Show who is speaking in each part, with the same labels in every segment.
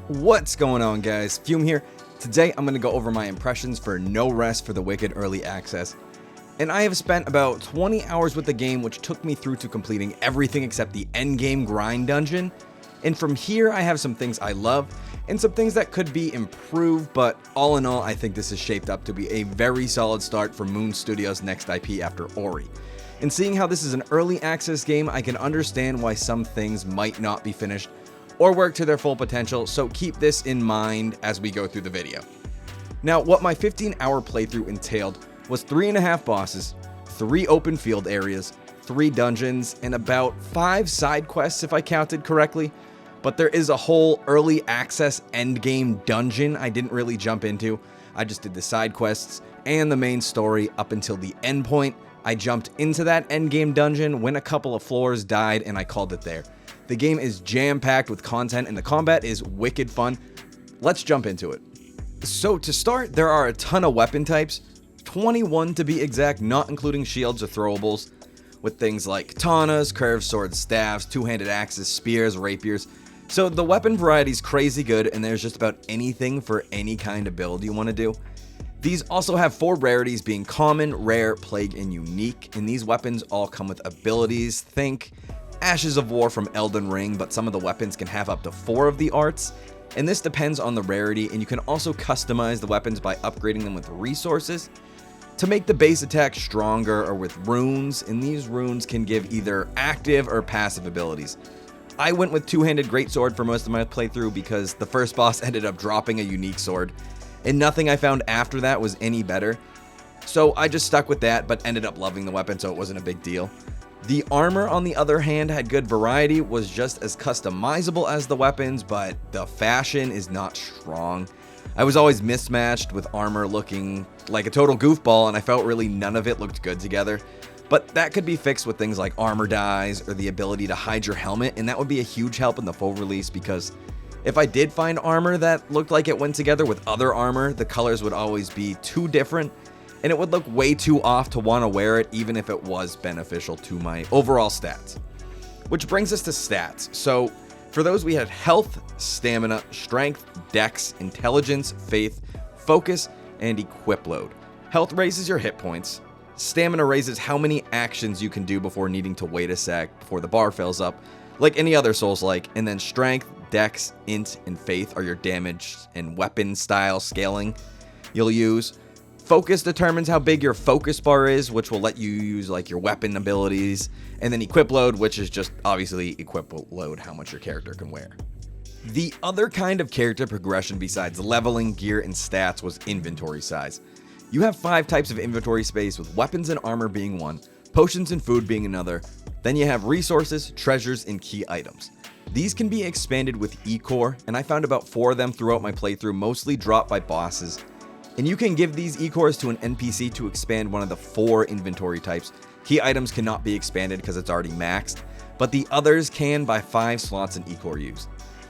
Speaker 1: What's going on, guys? Fume here. Today I'm going to go over my impressions for No Rest for the Wicked Early Access. And I have spent about 20 hours with the game, which took me through to completing everything except the endgame grind dungeon. And from here I have some things I love and some things that could be improved, but all in all I think this is shaped up to be a very solid start for Moon Studios' next IP after Ori. And seeing how this is an early access game, I can understand why some things might not be finished or work to their full potential, so keep this in mind as we go through the video. Now, what my 15-hour playthrough entailed was 3.5 bosses, 3 open field areas, 3 dungeons, and about 5 side quests if I counted correctly. But there is a whole early access endgame dungeon I didn't really jump into. I just did the side quests and the main story up until the end point. I jumped into that endgame dungeon when a couple of floors died and I called it there. The game is jam-packed with content and the combat is wicked fun. Let's jump into it. So to start, there are a ton of weapon types, 21 to be exact, not including shields or throwables, with things like katanas, curved swords, staves, two-handed axes, spears, rapiers. So the weapon variety is crazy good and there's just about anything for any kind of build you want to do. These also have 4 rarities being common, rare, plague, and unique, and these weapons all come with abilities. Think Ashes of War from Elden Ring, but some of the weapons can have up to 4 of the arts, and this depends on the rarity, and you can also customize the weapons by upgrading them with resources to make the base attack stronger or with runes, and these runes can give either active or passive abilities. I went with two-handed greatsword for most of my playthrough because the first boss ended up dropping a unique sword, and nothing I found after that was any better, so I just stuck with that but ended up loving the weapon, so it wasn't a big deal. The armor, on the other hand, had good variety, was just as customizable as the weapons, but the fashion is not strong. I was always mismatched with armor looking like a total goofball, and I felt really none of it looked good together. But that could be fixed with things like armor dyes or the ability to hide your helmet, and that would be a huge help in the full release because if I did find armor that looked like it went together with other armor, the colors would always be too different, and it would look way too off to want to wear it even if it was beneficial to my overall stats. Which brings us to stats. So for those we had health, stamina, strength, dex, intelligence, faith, focus, and equip load. Health raises your hit points. Stamina raises how many actions you can do before needing to wait a sec before the bar fills up, like any other Souls-like. And then strength, dex, int, and faith are your damage and weapon style scaling you'll use. Focus determines how big your focus bar is, which will let you use like your weapon abilities, and then equip load, which is just obviously equip load, how much your character can wear. The other kind of character progression besides leveling, gear, and stats was inventory size. You have 5 types of inventory space, with weapons and armor being one, potions and food being another. Then you have resources, treasures, and key items. These can be expanded with E-Core, and I found about 4 of them throughout my playthrough, mostly dropped by bosses. And you can give these E-Cores to an NPC to expand one of the 4 inventory types. Key items cannot be expanded because it's already maxed, but the others can by 5 slots an E-Core used.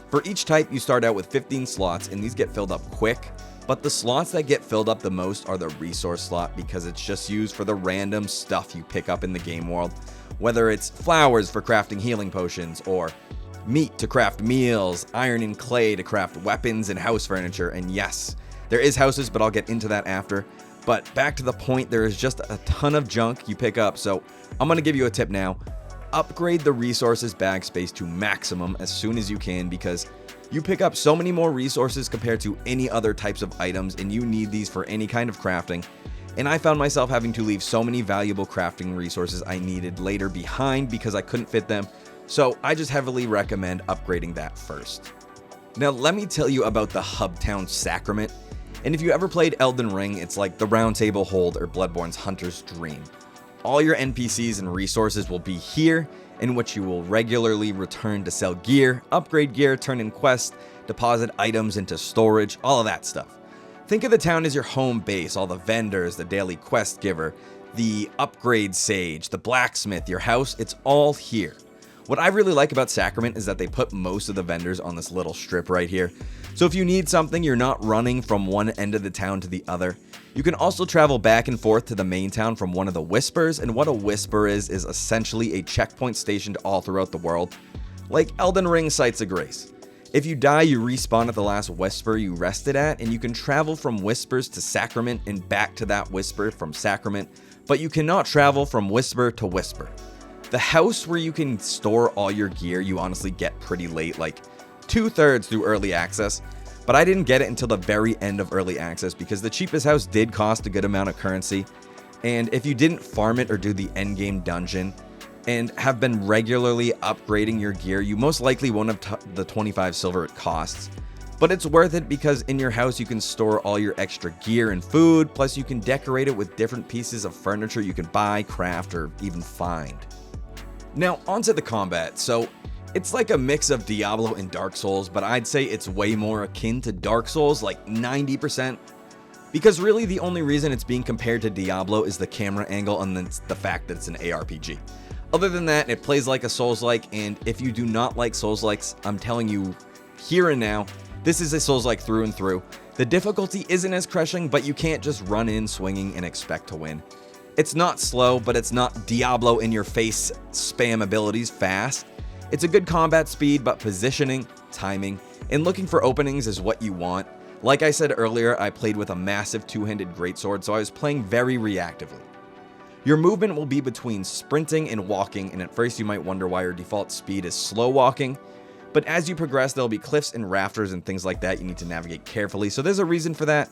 Speaker 1: For each type, you start out with 15 slots, and these get filled up quick, but the slots that get filled up the most are the resource slot because it's just used for the random stuff you pick up in the game world, whether it's flowers for crafting healing potions, or meat to craft meals, iron and clay to craft weapons and house furniture, and yes, there is houses, but I'll get into that after. But back to the point, there is just a ton of junk you pick up, so I'm going to give you a tip now. Upgrade the resources bag space to maximum as soon as you can because you pick up so many more resources compared to any other types of items, and you need these for any kind of crafting. And I found myself having to leave so many valuable crafting resources I needed later behind because I couldn't fit them, so I just heavily recommend upgrading that first. Now let me tell you about the hub town Sacrament. And if you ever played Elden Ring, it's like the Round Table Hold or Bloodborne's Hunter's Dream. All your NPCs and resources will be here, in which you will regularly return to sell gear, upgrade gear, turn in quests, deposit items into storage, all of that stuff. Think of the town as your home base, all the vendors, the daily quest giver, the upgrade sage, the blacksmith, your house, it's all here. What I really like about Sacrament is that they put most of the vendors on this little strip right here. So if you need something, you're not running from one end of the town to the other. You can also travel back and forth to the main town from one of the whispers, and what a whisper is essentially a checkpoint stationed all throughout the world, like Elden Ring Sites of Grace. If you die, you respawn at the last whisper you rested at, and you can travel from whispers to Sacrament and back to that whisper from Sacrament, but you cannot travel from whisper to whisper. The house where you can store all your gear you honestly get pretty late, like 2/3 through early access, but I didn't get it until the very end of early access because the cheapest house did cost a good amount of currency, and if you didn't farm it or do the endgame dungeon and have been regularly upgrading your gear, you most likely won't have the 25 silver it costs. But it's worth it because in your house you can store all your extra gear and food, plus you can decorate it with different pieces of furniture you can buy, craft, or even find. Now onto the combat. So it's like a mix of Diablo and Dark Souls, but I'd say it's way more akin to Dark Souls, like 90%. Because really the only reason it's being compared to Diablo is the camera angle and the fact that it's an ARPG. Other than that, it plays like a Souls-like, and if you do not like Souls-likes, I'm telling you here and now, this is a Souls-like through and through. The difficulty isn't as crushing, but you can't just run in swinging and expect to win. It's not slow, but it's not Diablo in your face spam abilities fast. It's a good combat speed, but positioning, timing, and looking for openings is what you want. Like I said earlier, I played with a massive two-handed greatsword, so I was playing very reactively. Your movement will be between sprinting and walking, and at first you might wonder why your default speed is slow walking, but as you progress there'll be cliffs and rafters and things like that you need to navigate carefully, so there's a reason for that.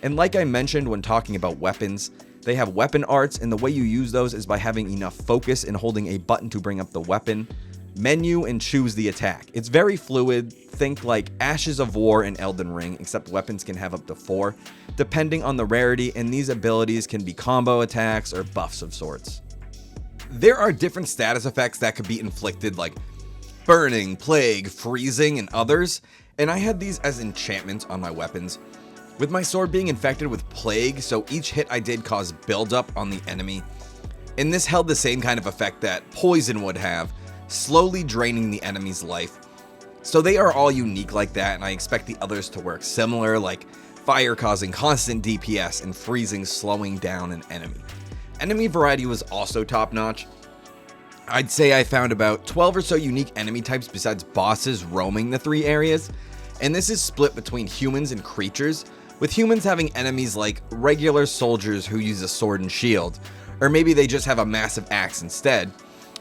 Speaker 1: And like I mentioned when talking about weapons, they have weapon arts, and the way you use those is by having enough focus and holding a button to bring up the weapon menu and choose the attack. It's very fluid, think like Ashes of War in Elden Ring, except weapons can have up to 4, depending on the rarity, and these abilities can be combo attacks or buffs of sorts. There are different status effects that could be inflicted, like burning, plague, freezing, and others, and I had these as enchantments on my weapons, with my sword being infected with plague, so each hit I did caused buildup on the enemy, and this held the same kind of effect that poison would have, slowly draining the enemy's life. So they are all unique like that, and I expect the others to work similar, like fire causing constant DPS and freezing slowing down an enemy. Enemy variety was also top notch. I'd say I found about 12 or so unique enemy types besides bosses roaming the 3 areas, and this is split between humans and creatures, with humans having enemies like regular soldiers who use a sword and shield, or maybe they just have a massive axe instead.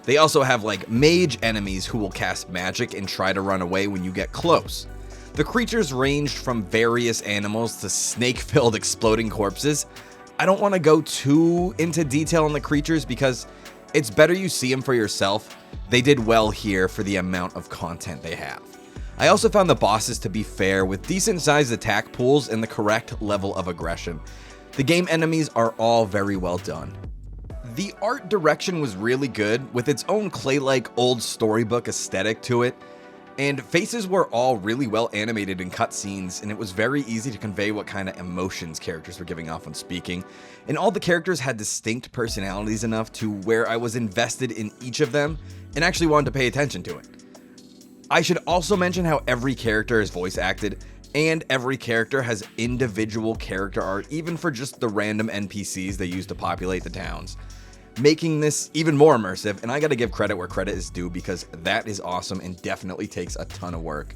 Speaker 1: They also have like mage enemies who will cast magic and try to run away when you get close. The creatures ranged from various animals to snake-filled exploding corpses. I don't want to go too into detail on the creatures because it's better you see them for yourself. They did well here for the amount of content they have. I also found the bosses to be fair with decent sized attack pools and the correct level of aggression. The game enemies are all very well done. The art direction was really good, with its own clay-like old storybook aesthetic to it, and faces were all really well animated in cutscenes, and it was very easy to convey what kind of emotions characters were giving off when speaking, and all the characters had distinct personalities enough to where I was invested in each of them and actually wanted to pay attention to it. I should also mention how every character is voice acted, and every character has individual character art, even for just the random NPCs they use to populate the towns, making this even more immersive, and I gotta give credit where credit is due because that is awesome and definitely takes a ton of work.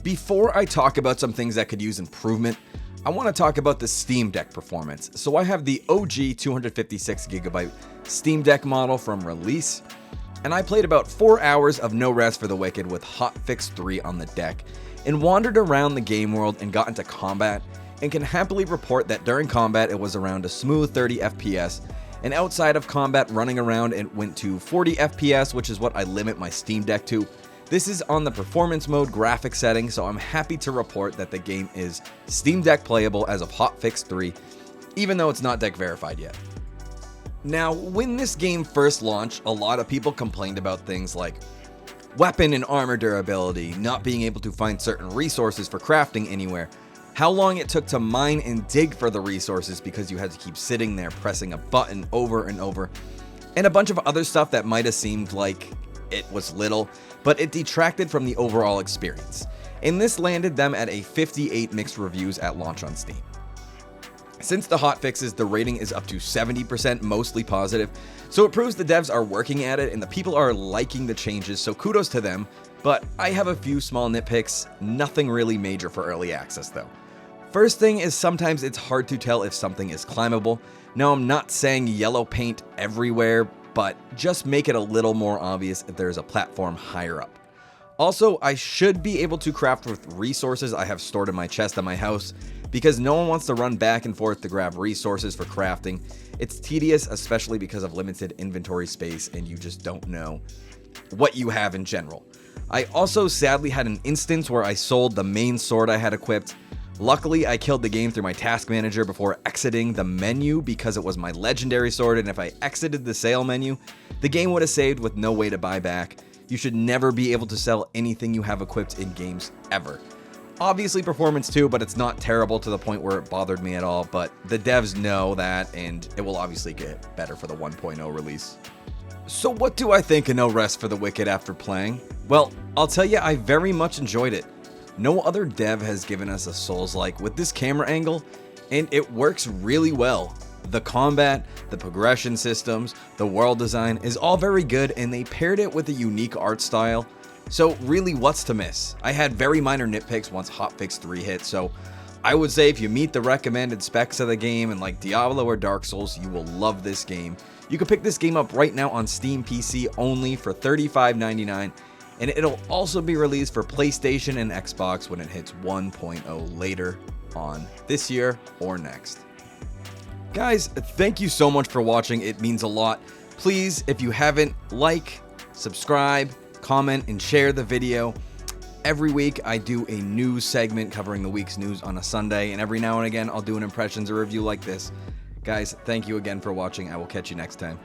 Speaker 1: Before I talk about some things that could use improvement, I want to talk about the Steam Deck performance. So I have the OG 256GB Steam Deck model from release, and I played about 4 hours of No Rest for the Wicked with Hotfix 3 on the deck, and wandered around the game world and got into combat, and can happily report that during combat it was around a smooth 30 FPS, and outside of combat running around it went to 40 FPS, which is what I limit my Steam Deck to. This is on the performance mode graphic setting, so I'm happy to report that the game is Steam Deck playable as of Hotfix 3, even though it's not deck verified yet. Now, when this game first launched, a lot of people complained about things like weapon and armor durability, not being able to find certain resources for crafting anywhere, how long it took to mine and dig for the resources because you had to keep sitting there pressing a button over and over, and a bunch of other stuff that might have seemed like it was little, but it detracted from the overall experience. And this landed them at a 58 mixed reviews at launch on Steam. Since the hotfixes, the rating is up to 70%, mostly positive, so it proves the devs are working at it and the people are liking the changes, so kudos to them. But I have a few small nitpicks, nothing really major for early access though. First thing is sometimes it's hard to tell if something is climbable. Now I'm not saying yellow paint everywhere, but just make it a little more obvious if there's a platform higher up. Also, I should be able to craft with resources I have stored in my chest at my house, because no one wants to run back and forth to grab resources for crafting. It's tedious, especially because of limited inventory space and you just don't know what you have in general. I also sadly had an instance where I sold the main sword I had equipped. Luckily, I killed the game through my task manager before exiting the menu because it was my legendary sword, and if I exited the sale menu, the game would have saved with no way to buy back. You should never be able to sell anything you have equipped in games ever. Obviously performance too, but it's not terrible to the point where it bothered me at all, but the devs know that, and it will obviously get better for the 1.0 release. So what do I think of No Rest for the Wicked after playing? Well, I'll tell you, I very much enjoyed it. No other dev has given us a Souls-like with this camera angle, and it works really well. The combat, the progression systems, the world design is all very good, and they paired it with a unique art style. So really, what's to miss? I had very minor nitpicks once Hotfix 3 hit, so I would say if you meet the recommended specs of the game and like Diablo or Dark Souls, you will love this game. You can pick this game up right now on Steam PC only for $35.99, and it'll also be released for PlayStation and Xbox when it hits 1.0 later on this year or next. Guys, thank you so much for watching. It means a lot. Please, if you haven't, like, subscribe, comment, and share the video. Every week I do a news segment covering the week's news on a Sunday, and every now and again I'll do an impressions or review like this. Guys, thank you again for watching. I will catch you next time.